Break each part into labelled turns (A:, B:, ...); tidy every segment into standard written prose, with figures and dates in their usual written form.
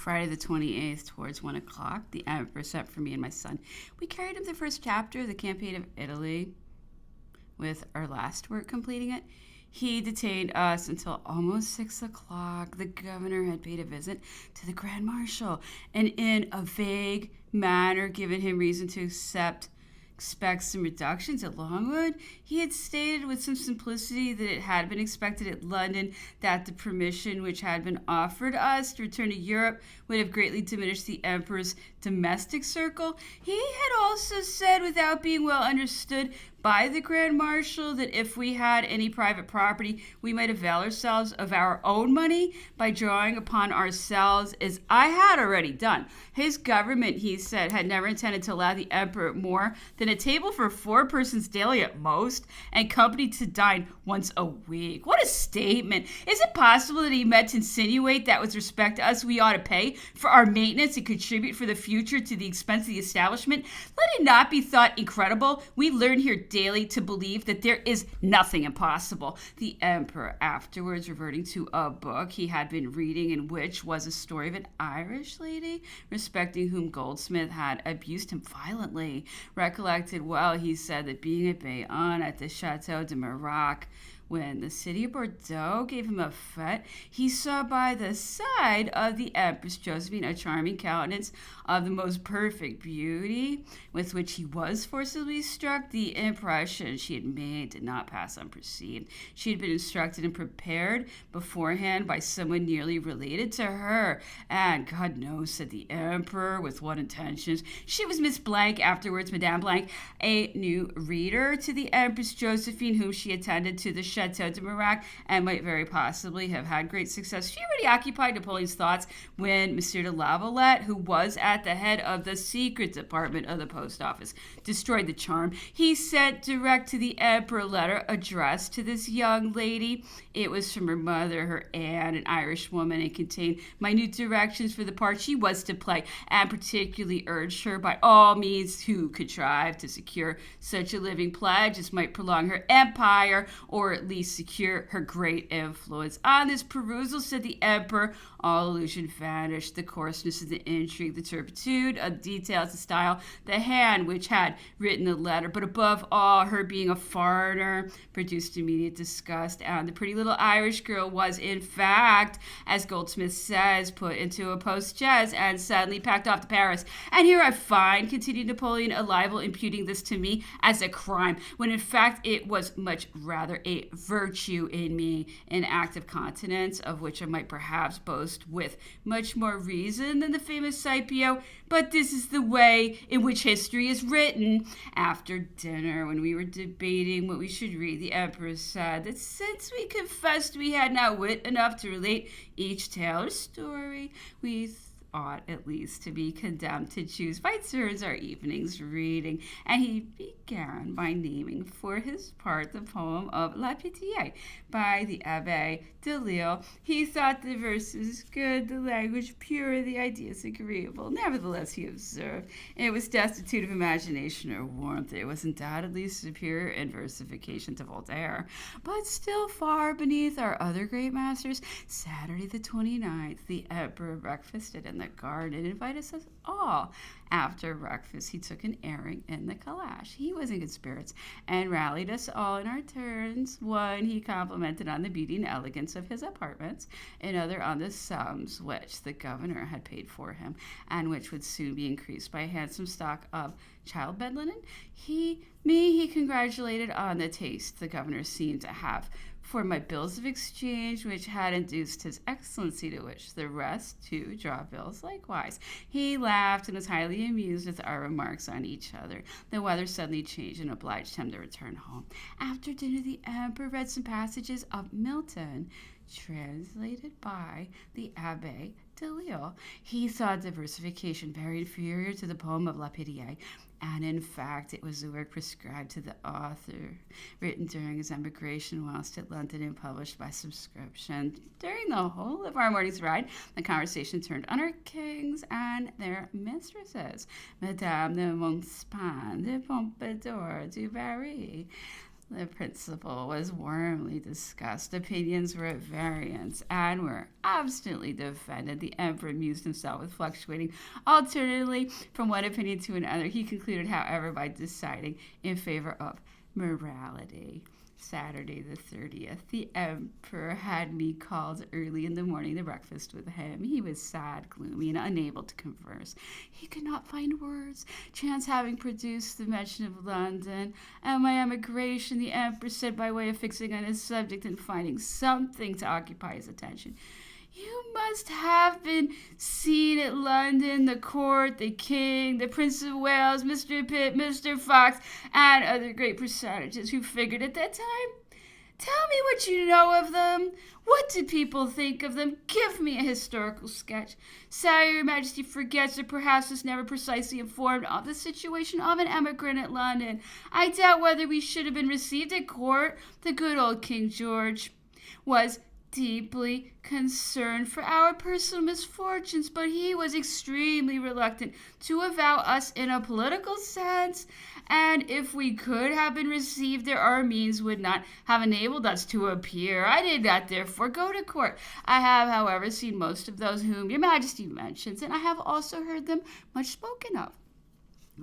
A: Friday the 28th, towards 1 o'clock, the emperor sent for me and my son. We carried him the first chapter of the campaign of Italy, with our last work completing it. He detained us until almost 6 o'clock. The governor had paid a visit to the Grand Marshal, and in a vague manner given him reason to expect some reductions at Longwood. He had stated with some simplicity that it had been expected at London that the permission which had been offered us to return to Europe would have greatly diminished the emperor's domestic circle. He had also said, without being well understood by the Grand Marshal, that if we had any private property, we might avail ourselves of our own money by drawing upon ourselves, as I had already done. His government, he said, had never intended to allow the emperor more than a table for 4 persons daily at most, and company to dine once a week. What a statement! Is it possible that he meant to insinuate that with respect to us we ought to pay for our maintenance and contribute for the future to the expense of the establishment? Let it not be thought incredible. We learn here daily to believe that there is nothing impossible. The emperor afterwards, reverting to a book he had been reading, in which was a story of an Irish lady respecting whom Goldsmith had abused him violently, recollected well, he said, that being at Bayonne at the Chateau de Mirac, when the city of Bordeaux gave him a fete, he saw by the side of the Empress Josephine a charming countenance of the most perfect beauty, with which he was forcibly struck. The impression she had made did not pass unperceived. She had been instructed and prepared beforehand by someone nearly related to her, and God knows, said the emperor, with what intentions. She was Miss Blank, afterwards Madame Blank, a new reader to the Empress Josephine, whom she attended to the Chateau de Mirac, and might very possibly have had great success. She already occupied Napoleon's thoughts when Monsieur de Lavalette, who was at the head of the secret department of the post office, destroyed the charm. He sent direct to the emperor a letter addressed to this young lady. It was from her mother, her aunt, an Irish woman, and contained minute directions for the part she was to play, and particularly urged her by all means to contrive to secure such a living pledge as might prolong her empire, or at least secure her great influence. On this perusal, said the emperor, all illusion vanished, the coarseness of the intrigue, the turpitude of the details, the style, the hand which had written the letter, but above all, her being a foreigner, produced immediate disgust, and the pretty little Irish girl was, in fact, as Goldsmith says, put into a post-chaise and suddenly packed off to Paris. And here I find, continued Napoleon, a libel imputing this to me as a crime, when in fact it was much rather a virtue in me, an act of continence, of which I might perhaps boast with much more reason than the famous Scipio. But this is the way in which history is written. After dinner, when we were debating what we should read, the emperor said that since we confessed we had not wit enough to relate each tale or story, we ought at least to be condemned to choose by turns our evening's reading. And he began by naming for his part the poem of La Pitié by the Abbé Delille. He thought the verses good, the language pure, the ideas agreeable. Nevertheless, he observed, it was destitute of imagination or warmth. It was undoubtedly superior in versification to Voltaire, but still far beneath our other great masters. Saturday the 29th, the emperor breakfasted in the garden and invited us all. After breakfast, he took an airing in the calash. He was in good spirits and rallied us all in our turns. One, he complimented on the beauty and elegance of his apartments, another on the sums which the governor had paid for him, and which would soon be increased by a handsome stock of child bed linen. He congratulated on the taste the governor seemed to have for my bills of exchange, which had induced his excellency to wish the rest to draw bills likewise. He laughed and was highly amused with our remarks on each other. The weather suddenly changed and obliged him to return home. After dinner, the emperor read some passages of Milton, translated by the Abbé Delille. He thought the versification very inferior to the poem of La Pitié, and in fact it was the work prescribed to the author, written during his emigration whilst at London and published by subscription. During the whole of our morning's ride, the conversation turned on our kings and their mistresses, Madame de Montespan, de Pompadour, du Barry, The principle was warmly discussed. Opinions were at variance and were obstinately defended. The emperor amused himself with fluctuating alternately from one opinion to another. He concluded, however, by deciding in favor of morality. Saturday the 30th. The emperor had me called early in the morning to breakfast with him. He was sad, gloomy, and unable to converse. He could not find words. Chance having produced the mention of London and my emigration, the emperor said, by way of fixing on his subject and finding something to occupy his attention, "You must have been seen at London, the court, the king, the Prince of Wales, Mr. Pitt, Mr. Fox, and other great personages who figured at that time. Tell me what you know of them. What did people think of them? Give me a historical sketch. Sire, your majesty forgets or perhaps was never precisely informed of the situation of an emigrant at London. I doubt whether we should have been received at court. The good old King George was deeply concerned for our personal misfortunes, but he was extremely reluctant to avow us in a political sense, and if we could have been received there, our means would not have enabled us to appear. I did not therefore go to court. I have, however, seen most of those whom your majesty mentions, and I have also heard them much spoken of.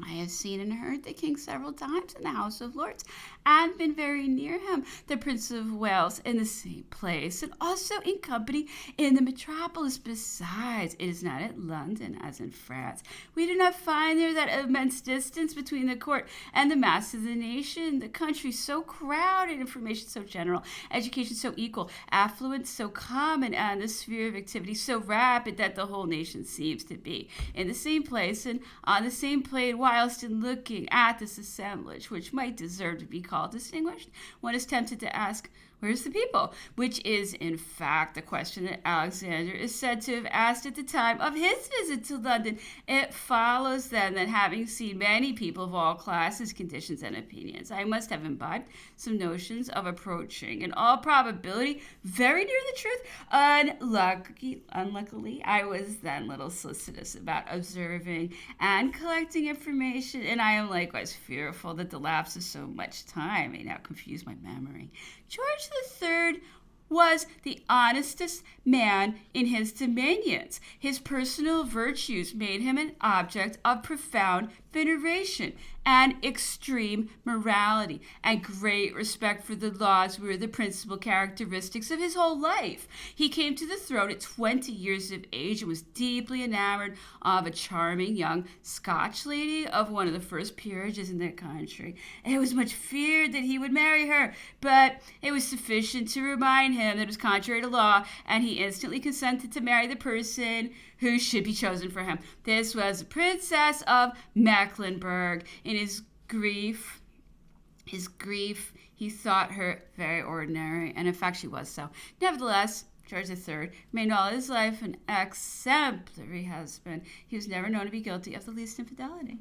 A: I have seen and heard the king several times in the House of Lords and been very near him, the Prince of Wales, in the same place, and also in company in the metropolis. Besides, it is not at London as in France. We do not find there that immense distance between the court and the mass of the nation. The country so crowded, information so general, education so equal, affluence so common, and the sphere of activity so rapid that the whole nation seems to be in the same place and on the same plane. Whilst in looking at this assemblage, which might deserve to be called distinguished, one is tempted to ask, where's the people? Which is, in fact, the question that Alexander is said to have asked at the time of his visit to London. It follows, then, that having seen many people of all classes, conditions, and opinions, I must have imbibed some notions of approaching, in all probability, very near the truth. Unluckily, I was then little solicitous about observing and collecting information, and I am likewise fearful that the lapse of so much time may now confuse my memory. George III was the honestest man in his dominions. His personal virtues made him an object of profound veneration and extreme morality, and great respect for the laws were the principal characteristics of his whole life. He came to the throne at 20 years of age and was deeply enamored of a charming young Scotch lady of one of the first peerages in their country. It was much feared that he would marry her, but it was sufficient to remind him that it was contrary to law, and he instantly consented to marry the person who should be chosen for him. This was the Princess of Mecklenburg. In his grief, he thought her very ordinary, and in fact she was so. Nevertheless, George III remained all his life an exemplary husband. He was never known to be guilty of the least infidelity.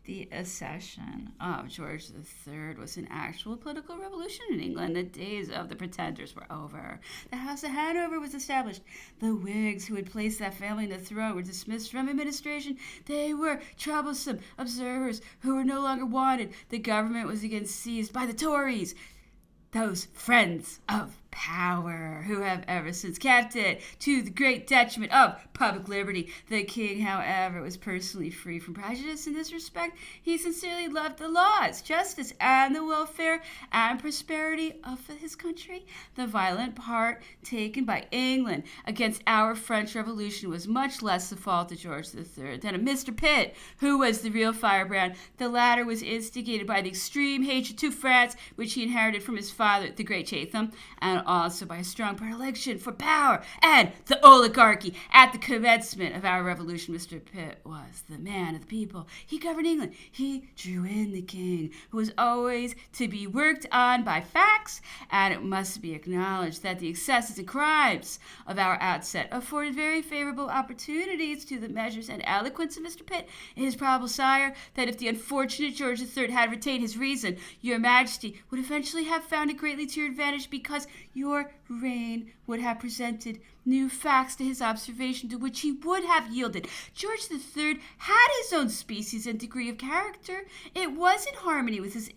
A: The accession of George III was an actual political revolution in England. The days of the pretenders were over. The House of Hanover was established. The Whigs who had placed that family on the throne were dismissed from administration. They were troublesome observers who were no longer wanted. The government was again seized by the Tories, those friends of power who have ever since kept it to the great detriment of public liberty. The king, however, was personally free from prejudice in this respect. He sincerely loved the laws, justice, and the welfare and prosperity of his country. The violent part taken by England against our French Revolution was much less the fault of George III than of Mr. Pitt, who was the real firebrand. The latter was instigated by the extreme hatred to France, which he inherited from his father, the great Chatham, and also by a strong predilection for power and the oligarchy. At the commencement of our revolution, Mr. Pitt was the man of the people. He governed England. He drew in the king, who was always to be worked on by facts, and it must be acknowledged that the excesses and crimes of our outset afforded very favorable opportunities to the measures and eloquence of Mr. Pitt. It is probable, sire, that if the unfortunate George III had retained his reason, your majesty would eventually have found it greatly to your advantage, because your reign would have presented new facts to his observation to which he would have yielded. George III had his own species and degree of character. It was in harmony with his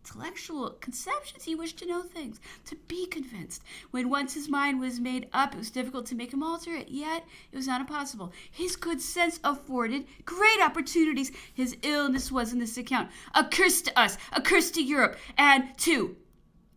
A: intellectual conceptions. He wished to know things, to be convinced. When once his mind was made up, it was difficult to make him alter it, yet it was not impossible. His good sense afforded great opportunities. His illness was in this account a curse to us, a curse to Europe, and to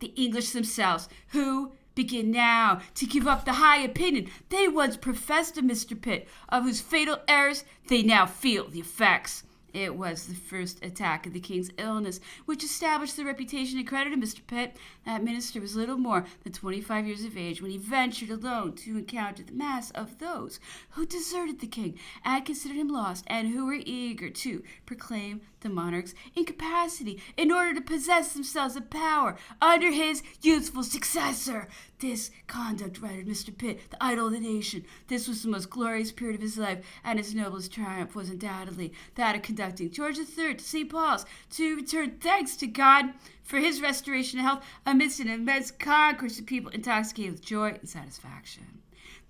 A: the English themselves, who begin now to give up the high opinion they once professed of Mr. Pitt, of whose fatal errors they now feel the effects. It was the first attack of the king's illness which established the reputation and credit of Mr. Pitt. That minister was little more than 25 years of age when he ventured alone to encounter the mass of those who deserted the king and considered him lost, and who were eager to proclaim the monarch's incapacity in order to possess themselves of power under his youthful successor. This conduct rendered Mr. Pitt the idol of the nation. This was the most glorious period of his life, and his noblest triumph was undoubtedly that of conducting George III to St. Paul's to return thanks to God for his restoration of health amidst an immense concourse of people intoxicated with joy and satisfaction.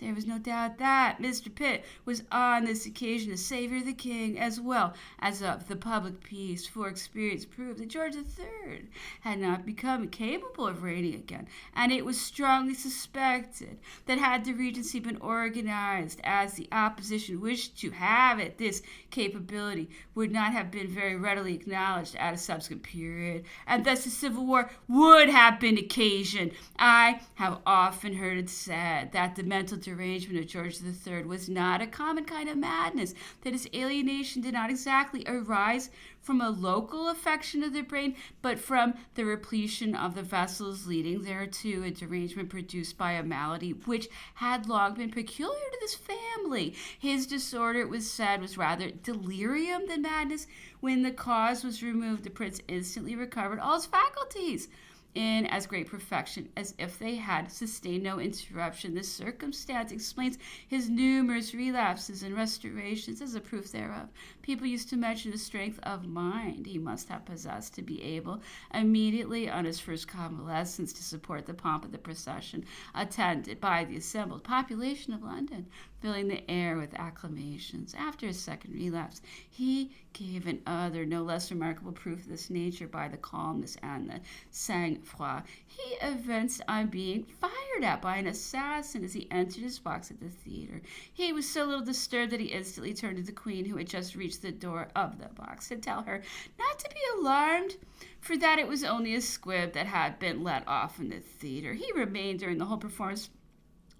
A: There was no doubt that Mr. Pitt was on this occasion the savior of the king as well as of the public peace, for experience proved that George III had not become capable of reigning again, and it was strongly suspected that had the regency been organized as the opposition wished to have it, this capability would not have been very readily acknowledged at a subsequent period, and thus a civil war would have been occasioned. I have often heard it said that the mental derangement of George III was not a common kind of madness, that his alienation did not exactly arise from a local affection of the brain, but from the repletion of the vessels leading thereto, a derangement produced by a malady which had long been peculiar to this family. His disorder, it was said, was rather delirium than madness. When the cause was removed, the prince instantly recovered all his faculties in as great perfection as if they had sustained no interruption. This circumstance explains his numerous relapses and restorations as a proof thereof. People used to mention the strength of mind he must have possessed to be able, immediately on his first convalescence, to support the pomp of the procession, attended by the assembled population of London, filling the air with acclamations. After his second relapse, he gave another no less remarkable proof of this nature by the calmness and the sang-froid he evinced on being fired at by an assassin as he entered his box at the theater. He was so little disturbed that he instantly turned to the queen, who had just reached the door of the box, to tell her not to be alarmed, for that it was only a squib that had been let off in the theater. He remained during the whole performance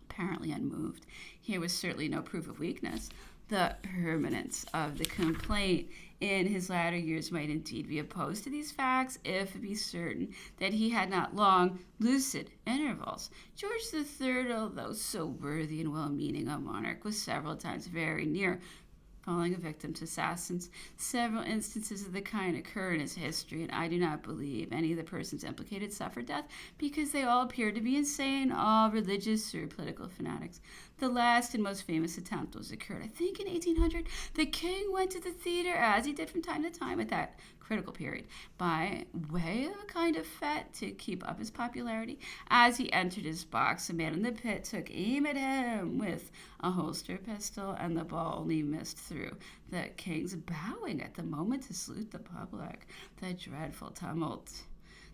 A: apparently unmoved. Here was certainly no proof of weakness. The permanence of the complaint in his latter years might indeed be opposed to these facts, if it be certain that he had not long lucid intervals. George III, although so worthy and well-meaning a monarch, was several times very near falling a victim to assassins. Several instances of the kind occur in his history, and I do not believe any of the persons implicated suffered death, because they all appeared to be insane, all religious or political fanatics. The last and most famous attempt was occurred, I think, in 1800. The king went to the theater, as he did from time to time at that critical period, by way of a kind of fete to keep up his popularity. As he entered his box, a man in the pit took aim at him with a holster pistol, and the ball only missed through the king's bowing at the moment to salute the public. The dreadful tumult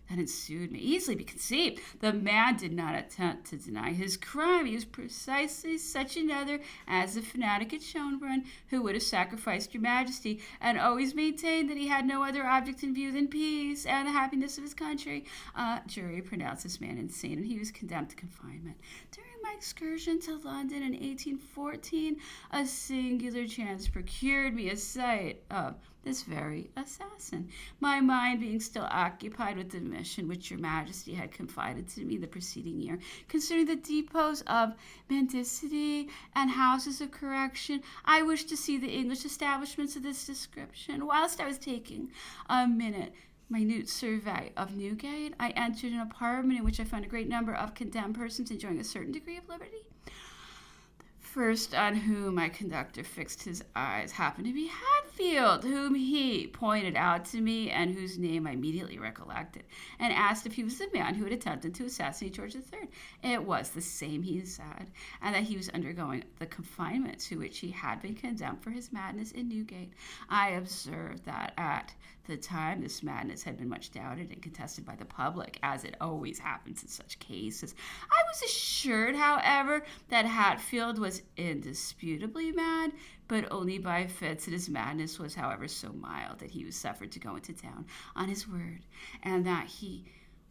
A: that ensued may easily be conceived. The man did not attempt to deny his crime. He was precisely such another as the fanatic at Schönbrunn, who would have sacrificed your majesty, and always maintained that he had no other object in view than peace and the happiness of his country. A jury pronounced this man insane, and he was condemned to confinement. During my excursion to London in 1814, a singular chance procured me a sight of this very assassin, my mind being still occupied with the mission which your majesty had confided to me the preceding year, concerning the depots of mendicity and houses of correction. I wished to see the English establishments of this description. Whilst I was taking a minute survey of Newgate, I entered an apartment in which I found a great number of condemned persons enjoying a certain degree of liberty. The first on whom my conductor fixed his eyes happened to be Hatfield, field, whom he pointed out to me and whose name I immediately recollected, and asked if he was the man who had attempted to assassinate George III. It was the same, he said, and that he was undergoing the confinement to which he had been condemned for his madness in Newgate. I observed that at the time this madness had been much doubted and contested by the public, as it always happens in such cases. I was assured, however, that Hatfield was indisputably mad, but only by fits, and his madness was, however, so mild that he was suffered to go into town on his word, and that he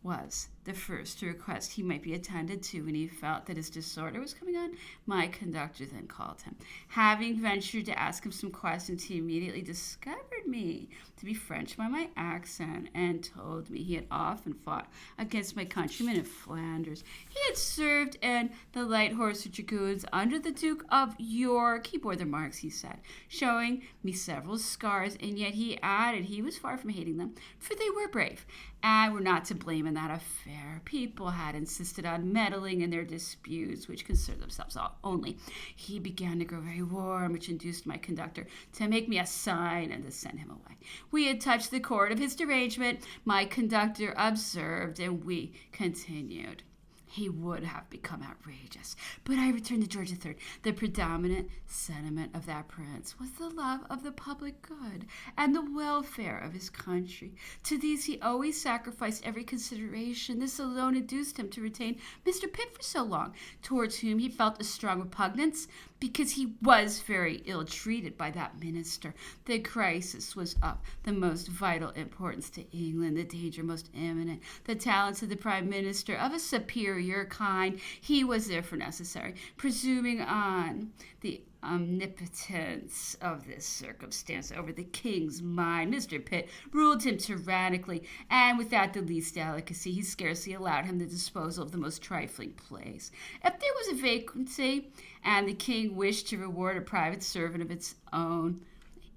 A: was the first to request he might be attended to when he felt that his disorder was coming on. My conductor then called him. Having ventured to ask him some questions, he immediately discovered me to be French by my accent, and told me he had often fought against my countrymen in Flanders. He had served in the Light Horse Dragoons under the Duke of York. He bore their marks, he said, showing me several scars, and yet he added he was far from hating them, for they were brave, and were not to blame in that affair. People had insisted on meddling in their disputes, which concerned themselves only. He began to grow very warm, which induced my conductor to make me a sign and to send him away. We had touched the chord of his derangement, my conductor observed, and we continued. He would have become outrageous. But I returned to George III. The predominant sentiment of that prince was the love of the public good and the welfare of his country. To these he always sacrificed every consideration. This alone induced him to retain Mr. Pitt for so long, towards whom he felt a strong repugnance, because he was very ill-treated by that minister. The crisis was of the most vital importance to England, the danger most imminent, the talents of the prime minister of a superior kind. He was therefore necessary. Presuming on the omnipotence of this circumstance over the king's mind, Mr. Pitt ruled him tyrannically, and without the least delicacy. He scarcely allowed him the disposal of the most trifling place. If there was a vacancy, and the king wished to reward a private servant of its own,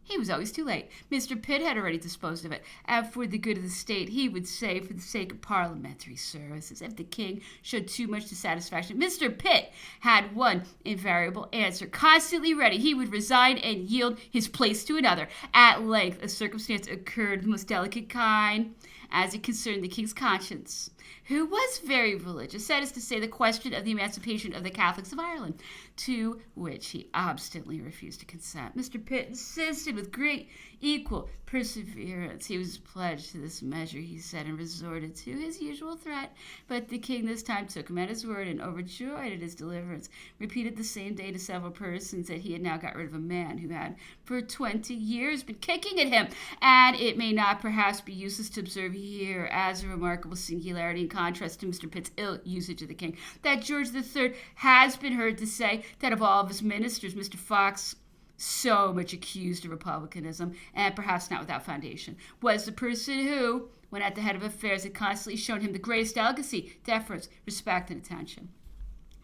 A: he was always too late. Mr. Pitt had already disposed of it, and for the good of the state, he would say, for the sake of parliamentary services, if the king showed too much dissatisfaction, Mr. Pitt had one invariable answer constantly ready. He would resign and yield his place to another. At length, a circumstance occurred of the most delicate kind, as it concerned the king's conscience, who was very religious, that is to say, the question of the emancipation of the Catholics of Ireland, to which he obstinately refused to consent. Mr. Pitt insisted with great equal perseverance. He was pledged to this measure, he said, and resorted to his usual threat. But the king this time took him at his word, and, overjoyed at his deliverance, repeated the same day to several persons that he had now got rid of a man who had for 20 years been kicking at him. And it may not perhaps be useless to observe here, as a remarkable singularity in contrast to Mr. Pitt's ill usage of the king, that George III has been heard to say that of all of his ministers, Mr. Fox, so much accused of republicanism, and perhaps not without foundation, was the person who, when at the head of affairs, had constantly shown him the greatest delicacy, deference, respect, and attention.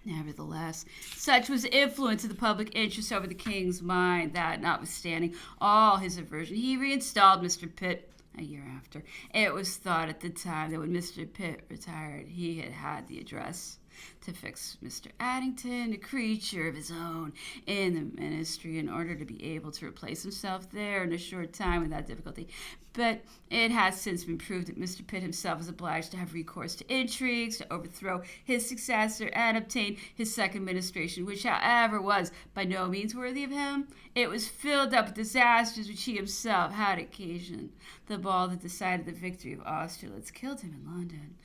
A: Nevertheless, such was the influence of the public interest over the king's mind that, notwithstanding all his aversion, he reinstalled Mr. Pitt a year after. It was thought at the time that when Mr. Pitt retired, he had had the address to fix Mr. Addington, a creature of his own, in the ministry in order to be able to replace himself there in a short time without difficulty. But it has since been proved that Mr. Pitt himself was obliged to have recourse to intrigues to overthrow his successor and obtain his second administration, which, however, was by no means worthy of him. It was filled up with disasters which he himself had occasioned. The ball that decided the victory of Austerlitz killed him in London.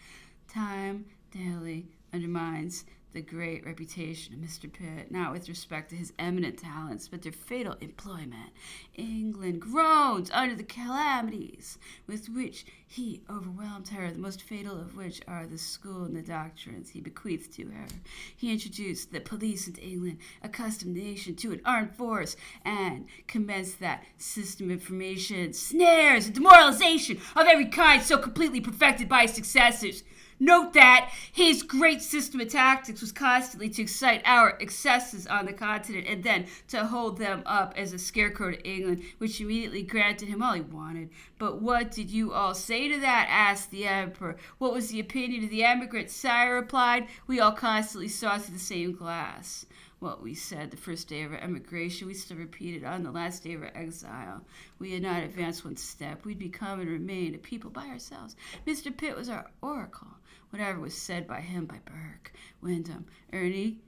A: Time daily undermines the great reputation of Mr. Pitt, not with respect to his eminent talents, but their fatal employment. England groans under the calamities with which he overwhelmed her, the most fatal of which are the school and the doctrines he bequeathed to her. He introduced the police into England, accustomed the nation to an armed force, and commenced that system of information, snares, and demoralization of every kind so completely perfected by his successors. Note that his great system of tactics was constantly to excite our excesses on the continent and then to hold them up as a scarecrow to England, which immediately granted him all he wanted. But what did you all say to that? Asked the emperor. What was the opinion of the emigrants? Sire replied, we all constantly saw through the same glass. What we said the first day of our emigration, we still repeated on the last day of our exile. We had not advanced one step. We'd become and remained a people by ourselves. Mr. Pitt was our oracle. Whatever was said by him, by Burke, Wyndham, Ernie,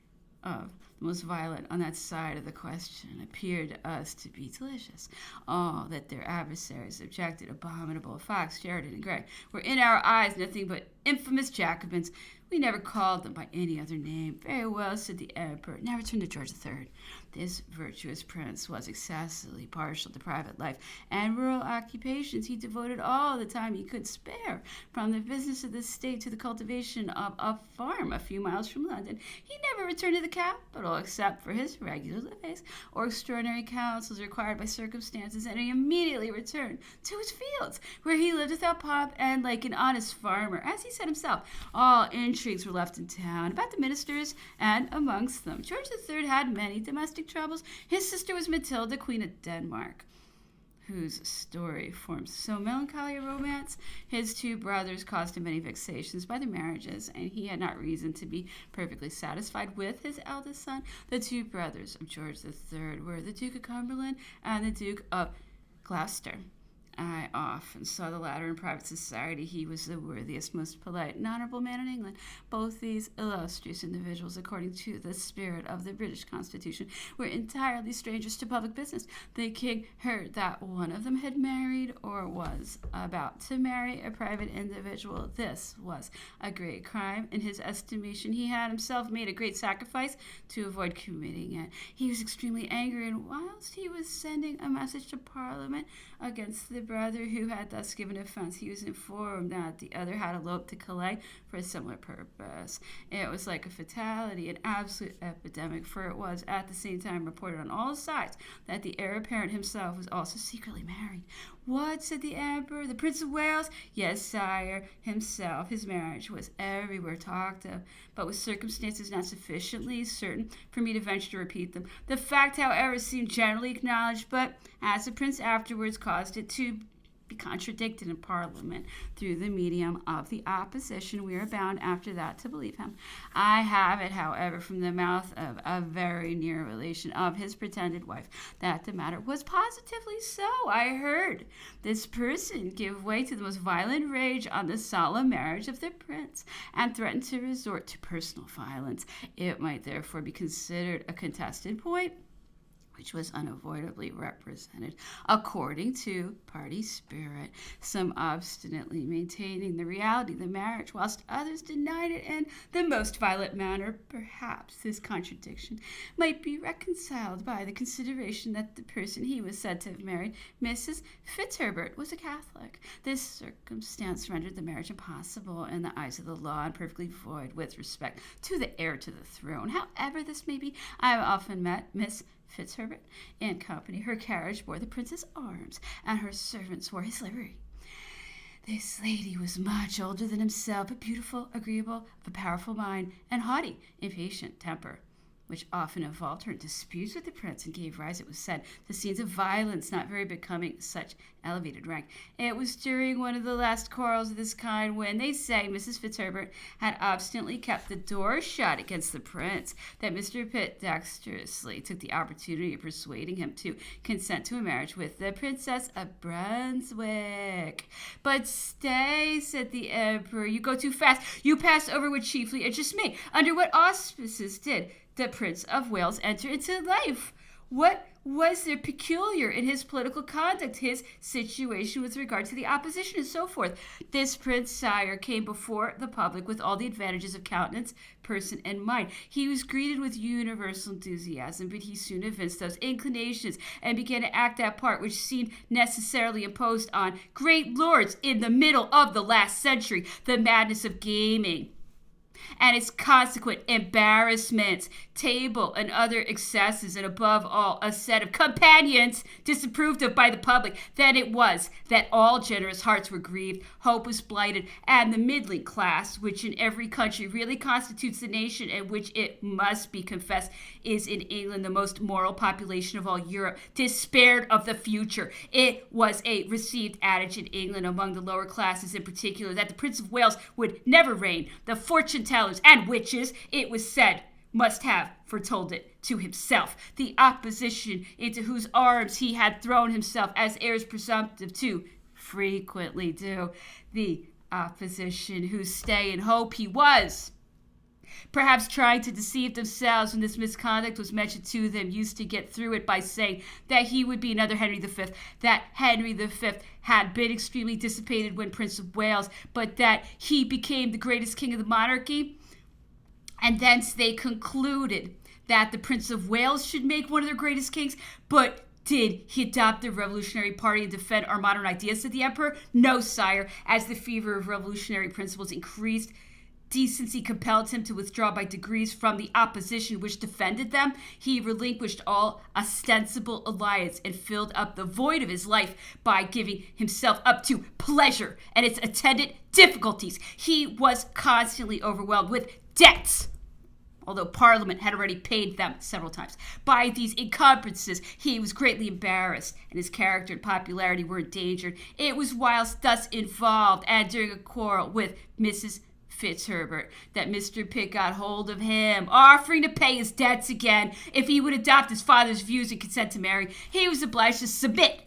A: of the most violent on that side of the question, appeared to us to be delicious. All that their adversaries objected abominable, Fox, Sheridan, and Gray, were in our eyes nothing but infamous Jacobins. We never called them by any other name. Very well, said the Emperor. Now return to George III. This virtuous prince was excessively partial to private life and rural occupations. He devoted all the time he could spare from the business of the state to the cultivation of a farm a few miles from London. He never returned to the capital except for his regular levees or extraordinary councils required by circumstances, and he immediately returned to his fields, where he lived without pomp and like an honest farmer. As he said himself, all intrigues were left in town about the ministers, and amongst them George III had many domestic troubles. His sister was Matilda, Queen of Denmark, whose story forms so melancholy a romance. His two brothers caused him many vexations by their marriages, and he had not reason to be perfectly satisfied with his eldest son. The two brothers of George III were the Duke of Cumberland and the Duke of Gloucester. I often saw the latter in private society. He was the worthiest, most polite, and honorable man in England. Both these illustrious individuals, according to the spirit of the British Constitution, were entirely strangers to public business. The king heard that one of them had married or was about to marry a private individual. This was a great crime. In his estimation, he had himself made a great sacrifice to avoid committing it. He was extremely angry, and whilst he was sending a message to Parliament against the brother who had thus given offense, he was informed that the other had eloped to Calais for a similar purpose. It was like a fatality, an absolute epidemic, for it was at the same time reported on all sides that the heir apparent himself was also secretly married. What, said the Emperor, the Prince of Wales? Yes, sire, himself. His marriage was everywhere talked of, but with circumstances not sufficiently certain for me to venture to repeat them. The fact, however, seemed generally acknowledged, but as the prince afterwards caused it to be contradicted in Parliament through the medium of the opposition, we are bound after that to believe him. I have it, however, from the mouth of a very near relation of his pretended wife, that the matter was positively so. I heard this person give way to the most violent rage on the solemn marriage of the prince, and threatened to resort to personal violence. It might therefore be considered a contested point, which was unavoidably represented according to party spirit, some obstinately maintaining the reality of the marriage, whilst others denied it in the most violent manner. Perhaps this contradiction might be reconciled by the consideration that the person he was said to have married, Mrs. Fitzherbert, was a Catholic. This circumstance rendered the marriage impossible in the eyes of the law and perfectly void with respect to the heir to the throne. However this may be, I have often met Miss Fitzherbert in company. Her carriage bore the prince's arms, and her servants wore his livery. This lady was much older than himself, but beautiful, agreeable, of a powerful mind, and haughty, impatient temper, which often involved her in disputes with the prince and gave rise, it was said, to scenes of violence not very becoming such elevated rank. It was during one of the last quarrels of this kind, when, they say, Mrs. Fitzherbert had obstinately kept the door shut against the prince, that Mr. Pitt dexterously took the opportunity of persuading him to consent to a marriage with the Princess of Brunswick. But stay, said the Emperor, you go too fast. You pass over what chiefly interests me. Under what auspices did the Prince of Wales enter into life? What was there peculiar in his political conduct, his situation with regard to the opposition, and so forth? This prince, sire, came before the public with all the advantages of countenance, person, and mind. He was greeted with universal enthusiasm, but he soon evinced those inclinations and began to act that part which seemed necessarily imposed on great lords in the middle of the last century, the madness of gaming and its consequent embarrassments, table and other excesses, and above all, a set of companions disapproved of by the public. Then it was that all generous hearts were grieved, hope was blighted, and the middling class, which in every country really constitutes the nation, and which, it must be confessed, is in England the most moral population of all Europe, despaired of the future. It was a received adage in England, among the lower classes in particular, that the Prince of Wales would never reign. The fortune tellers and witches, it was said, must have foretold it to himself. The opposition into whose arms he had thrown himself as heirs presumptive to frequently do. The opposition whose stay and hope he was, perhaps trying to deceive themselves when this misconduct was mentioned to them, used to get through it by saying that he would be another Henry V, that Henry V had been extremely dissipated when Prince of Wales, but that he became the greatest king of the monarchy. And thence they concluded that the Prince of Wales should make one of their greatest kings. But did he adopt the Revolutionary Party and defend our modern ideas, said the emperor? No, sire. As the fever of revolutionary principles increased, decency compelled him to withdraw by degrees from the opposition which defended them. He relinquished all ostensible alliance and filled up the void of his life by giving himself up to pleasure and its attendant difficulties. He was constantly overwhelmed with debts, although Parliament had already paid them several times. By these encumbrances, he was greatly embarrassed, and his character and popularity were endangered. It was whilst thus involved, and during a quarrel with Mrs. Fitzherbert, that Mr. Pitt got hold of him, offering to pay his debts again if he would adopt his father's views and consent to marry. He was obliged to submit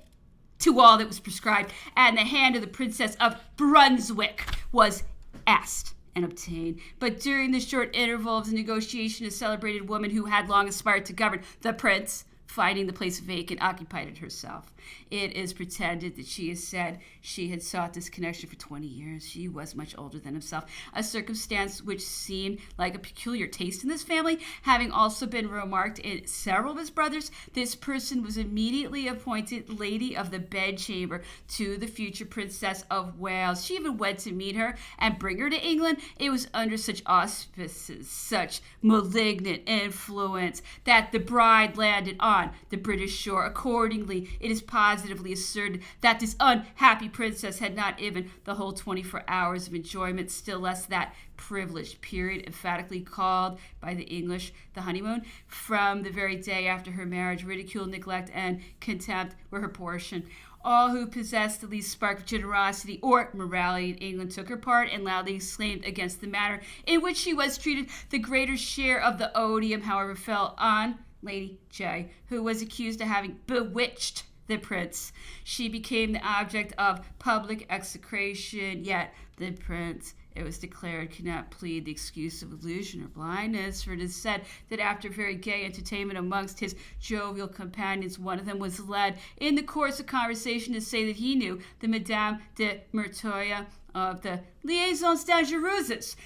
A: to all that was prescribed, and the hand of the Princess of Brunswick was asked and obtained. But during the short interval of the negotiation, a celebrated woman who had long aspired to govern the prince, finding the place vacant, occupied it herself. It is pretended that she has said she had sought this connection for 20 years. She was much older than himself, a circumstance which seemed like a peculiar taste in this family, having also been remarked in several of his brothers. This person was immediately appointed Lady of the Bedchamber to the future Princess of Wales. She even went to meet her and bring her to England. It was under such auspices, such malignant influence, that the bride landed on the British shore. Accordingly, it is positively asserted that this unhappy princess had not even the whole 24 hours of enjoyment, still less that privileged period emphatically called by the English the honeymoon. From the very day after her marriage, ridicule, neglect, and contempt were her portion. All who possessed the least spark of generosity or morality in England took her part and loudly exclaimed against the manner in which she was treated. The greater share of the odium, however, fell on Lady J, who was accused of having bewitched the prince. She became the object of public execration, yet the prince, it was declared, could not plead the excuse of illusion or blindness, for it is said that after very gay entertainment amongst his jovial companions, one of them was led in the course of conversation to say that he knew the Madame de Merteuil of the Liaisons Dangereuses.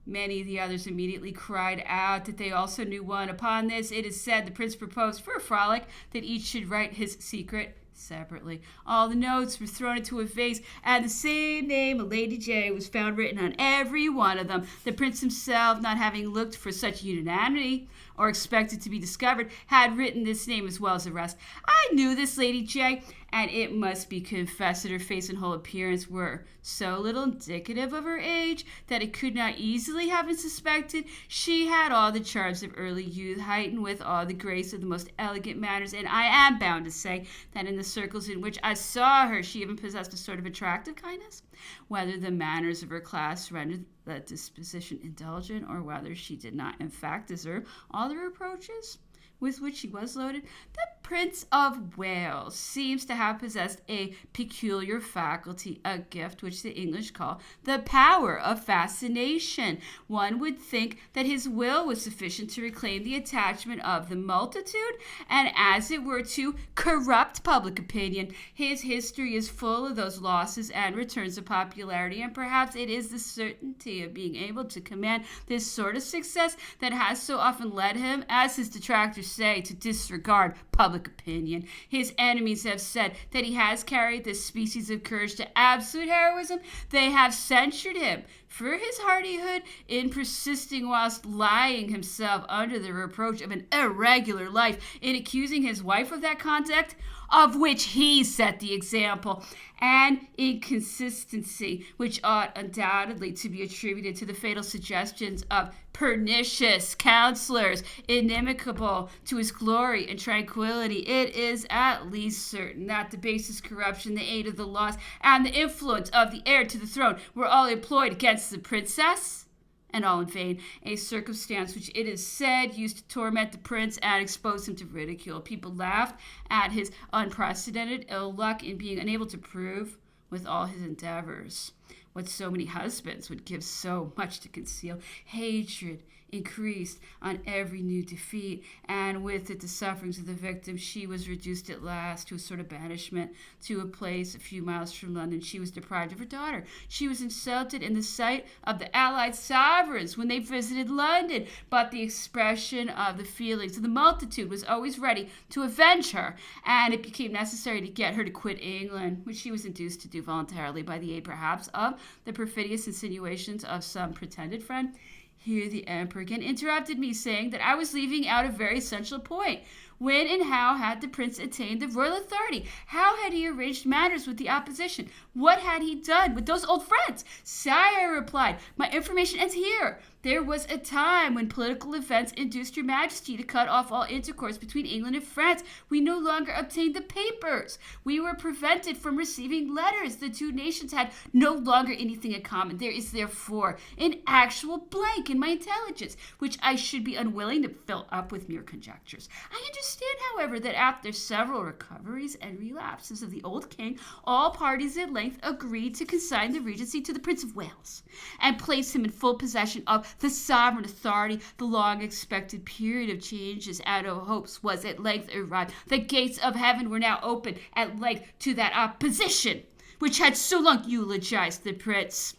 A: Many of the others immediately cried out that they also knew one. Upon this, it is said, the prince proposed for a frolic that each should write his secret separately. All the notes were thrown into a vase, and the same name of Lady J was found written on every one of them. The prince himself, not having looked for such unanimity or expected to be discovered, had written this name as well as the rest. I knew this Lady J, and it must be confessed that her face and whole appearance were so little indicative of her age that it could not easily have been suspected. She had all the charms of early youth, heightened with all the grace of the most elegant manners, and I am bound to say that in the circles in which I saw her, she even possessed a sort of attractive kindness. Whether the manners of her class rendered that disposition indulgent, or whether she did not in fact deserve all the reproaches with which she was loaded, the Prince of Wales seems to have possessed a peculiar faculty, a gift which the English call the power of fascination. One would think that his will was sufficient to reclaim the attachment of the multitude, and as it were to corrupt public opinion. His history is full of those losses and returns of popularity, and perhaps it is the certainty of being able to command this sort of success that has so often led him, as his detractors say, to disregard public opinion. His enemies have said that he has carried this species of courage to absolute heroism. They have censured him for his hardihood in persisting whilst lying himself under the reproach of an irregular life, in accusing his wife of that conduct of which he set the example, and inconsistency which ought undoubtedly to be attributed to the fatal suggestions of pernicious counselors inimical to his glory and tranquility. It is at least certain that the basest corruption, the aid of the laws, and the influence of the heir to the throne were all employed against the princess, And all in vain, a circumstance which it is said used to torment the prince and expose him to ridicule. People laughed at his unprecedented ill luck in being unable to prove, with all his endeavors, what so many husbands would give so much to conceal. Hatred increased on every new defeat, and with it the sufferings of the victim. She was reduced at last to a sort of banishment, to a place a few miles from London. She was deprived of her daughter. She was insulted in the sight of the allied sovereigns when they visited London, but the expression of the feelings of the multitude was always ready to avenge her, and it became necessary to get her to quit England, which she was induced to do voluntarily by the aid perhaps of the perfidious insinuations of some pretended friend. Here the emperor again interrupted me, saying that I was leaving out a very essential point. When and how had the prince attained the royal authority? How had he arranged matters with the opposition? What had he done with those old friends? Sire, I replied, my information ends here. There was a time when political events induced your majesty to cut off all intercourse between England and France. We no longer obtained the papers. We were prevented from receiving letters. The two nations had no longer anything in common. There is therefore an actual blank in my intelligence, which I should be unwilling to fill up with mere conjectures. I understand, however, that after several recoveries and relapses of the old king, all parties at length agreed to consign the regency to the Prince of Wales and place him in full possession of the sovereign authority. The long-expected period of changes and of hopes was at length arrived. The gates of heaven were now open at length to that opposition which had so long eulogized the prince,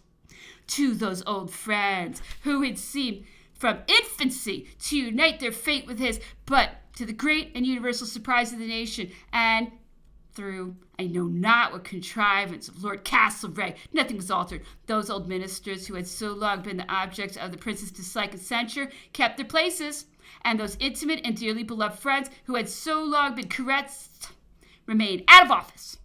A: to those old friends who had seemed from infancy to unite their fate with his, but to the great and universal surprise of the nation, and through I know not what contrivance of Lord Castlereagh, nothing was altered. Those old ministers who had so long been the objects of the prince's dislike and censure kept their places, and those intimate and dearly beloved friends who had so long been caressed remained out of office.